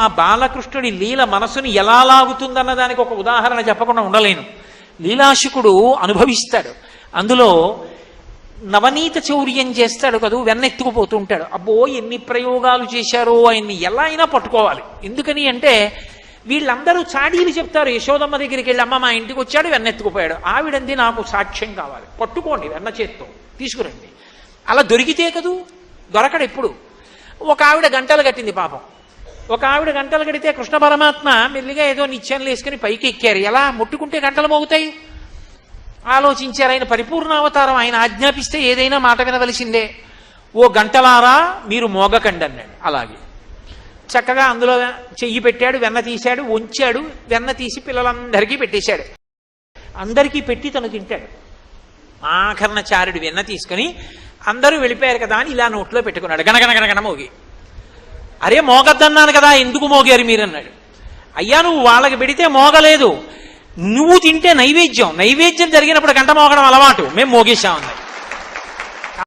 ఆ బాలకృష్ణుడి లీల మనసుని ఎలా లాగుతుందన్న దానికి ఒక ఉదాహరణ చెప్పకుండా ఉండలేను. లీలాశుకుడు అనుభవిస్తాడు. అందులో నవనీత చౌర్యం చేస్తాడు కదూ, వెన్నెత్తుకుపోతూ ఉంటాడు. అబ్బో ఎన్ని ప్రయోగాలు చేశారో, ఆయన్ని ఎలా అయినా పట్టుకోవాలి. ఎందుకని అంటే వీళ్ళందరూ చాడీలు చెప్తారు. యశోదమ్మ దగ్గరికి వెళ్ళి, అమ్మ మా ఇంటికి వచ్చాడు వెన్నెత్తుకుపోయాడు. ఆవిడంది నాకు సాక్ష్యం కావాలి, పట్టుకోండి వెన్న చేత్తో తీసుకురండి. అలా దొరికితే కదూ, దొరకడు ఎప్పుడు. ఒక ఆవిడ గంటలు కట్టింది పాపం. ఒక ఆవిడ గంటలు కడితే కృష్ణ పరమాత్మ మెల్లిగా ఏదో నిత్యాలు వేసుకుని పైకి ఎక్కారు. ఎలా ముట్టుకుంటే గంటలు మోగుతాయి ఆలోచించారు. ఆయన పరిపూర్ణావతారం, ఆయన ఆజ్ఞాపిస్తే ఏదైనా మాట వినవలసిందే. ఓ గంటలారా మీరు మోగకండి అన్నాడు. అలాగే చక్కగా అందులో చెయ్యి పెట్టాడు, వెన్న తీశాడు, వంచాడు, వెన్న తీసి పిల్లలందరికీ పెట్టేశాడు. అందరికీ పెట్టి తను తింటాడు. ఆఖరణచారుడు వెన్న తీసుకుని అందరూ వెళ్ళిపోయారు కదా అని ఇలా నోట్లో పెట్టుకున్నాడు. గనగనగనగన మోగి. అరే మోగద్దన్నాను కదా, ఎందుకు మోగారు మీరు అన్నాడు. అయ్యా నువ్వు వాళ్ళకి పెడితే మోగలేదు, నువ్వు తింటే నైవేద్యం జరిగినప్పుడు గంట మోగడం అలవాటు, మేము మోగేశామన్నాడు.